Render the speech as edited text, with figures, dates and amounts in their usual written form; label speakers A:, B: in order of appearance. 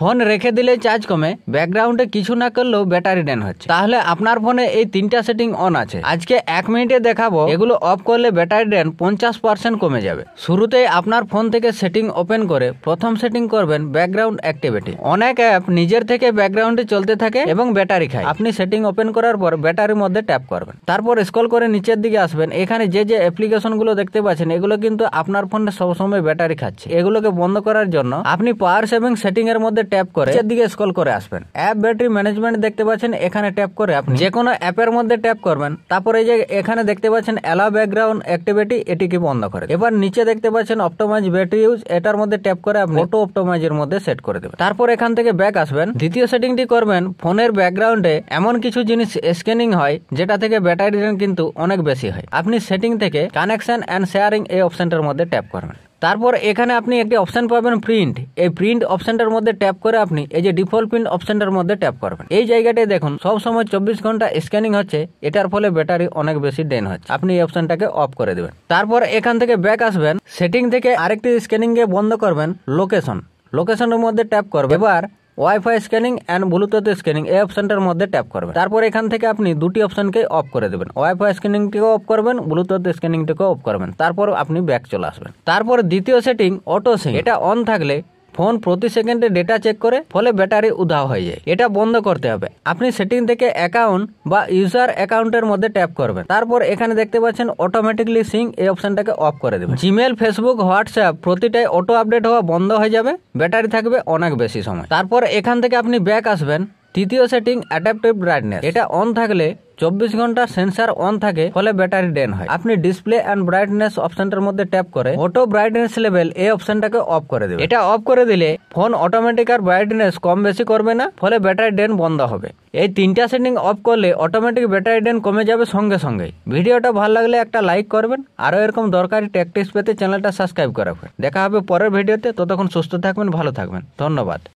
A: Phone রেখে দিলে charge কমে, ব্যাকগ্রাউন্ডে কিছু না করলেও ব্যাটারি ড্রেন হচ্ছে, তাহলে আপনার ফোনে এই তিনটা সেটিং অন আছে। আজকে 1 মিনিটে দেখাবো এগুলো অফ করলে ব্যাটারি ড্রেন 50% কমে যাবে। শুরুতেই আপনার ফোন থেকে সেটিং ওপেন করে প্রথম সেটিং করবেন ব্যাকগ্রাউন্ড অ্যাক্টিভিটি। অনেক অ্যাপ নিজের থেকে ব্যাকগ্রাউন্ডে চলতে থাকে এবং ব্যাটারি খায়। আপনি সেটিং ওপেন করার পর ব্যাটারির মধ্যে ট্যাপ করবেন, তারপর স্ক্রল করে নিচের দিকে আসবেন। এখানে যে অ্যাপ্লিকেশন গুলো দেখতে পাচ্ছেন এগুলো কিন্তু আপনার ফোনে সবসময় ব্যাটারি খাচ্ছে। এগুলোকে বন্ধ করার জন্য আপনি পাওয়ার সেভিং সেটিং এর মধ্যে ট্যাপ করে নিচের দিকে স্ক্রল করে আসবেন। অ্যাপ ব্যাটারি ম্যানেজমেন্ট দেখতে পাচ্ছেন, এখানে ট্যাপ করে আপনি যে কোনো অ্যাপের মধ্যে ট্যাপ করবেন। তারপর এই যে এখানে দেখতে পাচ্ছেন অ্যালাউ ব্যাকগ্রাউন্ড অ্যাক্টিভিটি, এটিকে বন্ধ করে। এবার নিচে দেখতে পাচ্ছেন অপটোমাইজ ব্যাটারি ইউজ, এটার মধ্যে ট্যাপ করে আপনি অটো অপটোমাইজের মধ্যে সেট করে দেবেন। তারপর এখান থেকে ব্যাক আসবেন। দ্বিতীয় সেটিংটি করবেন ফোনের ব্যাকগ্রাউন্ডে এমন কিছু জিনিস স্ক্যানিং হয় যেটা থেকে ব্যাটারি ড্রেন কিন্তু অনেক বেশি হয়। আপনি সেটিং থেকে কানেকশন এন্ড শেয়ারিং এই অপশনটার মধ্যে ট্যাপ করবেন। তারপর এখানে আপনি একটি অপশন পাবেন প্রিন্ট। এই প্রিন্ট অপশনটার মধ্যে ট্যাপ করে আপনি এই যে ডিফল্ট প্রিন্ট অপশনটার মধ্যে ট্যাপ করবেন। এই জায়গাটায় দেখুন সব সময় 24 ঘন্টা স্ক্যানিং হচ্ছে, এটার ফলে ব্যাটারি অনেক বেশি ড্রেন হচ্ছে। আপনি এই অপশনটাকে অফ করে দেবেন। তারপর এখান থেকে ব্যাক আসবেন। সেটিং থেকে আরেকটি স্ক্যানিং কে বন্ধ করবেন, লোকেশনের মধ্যে ট্যাপ করবেন। এবার wifi scanning and Bluetooth scanning এই অপশনটার মধ্যে ট্যাপ করবেন। তারপর এখান থেকে আপনি দুটি অপশনকে অফ করে দেবেন, ওয়াইফাই স্ক্যানিংটিকে অফ করবেন, ব্লুটুথ স্ক্যানিংটিকে অফ করবেন। তারপর আপনি ব্যাক চলে আসবেন। তারপর দ্বিতীয় সেটিং অটো সিঙ্ক, এটা অন থাকলে ফোন প্রতি সেকেন্ডে ডেটা চেক করে, ফলে ব্যাটারি উধাও হয়ে যায়। এটা বন্ধ করতে হবে। আপনি সেটিং থেকে অ্যাকাউন্ট বা ইউজার অ্যাকাউন্টের মধ্যে ট্যাপ করবেন। তারপর এখানে দেখতে পাচ্ছেন অটোমেটিকলি সিঙ্ক, এই অপশনটাকে অফ করে দেবেন। জিমেল, ফেসবুক, হোয়াটসঅ্যাপ প্রতিটাই অটো আপডেট হওয়া বন্ধ হয়ে যাবে, ব্যাটারি থাকবে অনেক বেশি সময়। তারপর এখান থেকে আপনি ব্যাক আসবেন। তৃতীয় সেটিং অ্যাডাপটিভ ব্রাইটনেস, এটা অন থাকলে 24 ঘন্টা সেন্সার অন থাকে, ফলে ব্যাটারি ড্রেন হয়। আপনি ডিসপ্লে এন্ড ব্রাইটনেস অপশনটার মধ্যে ট্যাপ করে অটো ব্রাইটনেস লেভেল এই অপশনটাকে অফ করে দেবেন। এটা অফ করে দিলে ফোন অটোমেটিক আর ব্রাইটনেস কম বেশি করবে না, ফলে ব্যাটারি ড্রেন বন্ধ হবে। এই তিনটা সেটিং অফ করলে অটোমেটিক ব্যাটারি ড্রেন কমে যাবে সঙ্গে সঙ্গে। ভিডিওটা ভালো লাগলে একটা লাইক করবেন, আরো এরকম দরকারি টেক টিপস পেতে চ্যানেলটা সাবস্ক্রাইব করে রাখবেন। দেখা হবে পরের ভিডিওতে, ততক্ষণ সুস্থ থাকবেন, ভালো থাকবেন, ধন্যবাদ।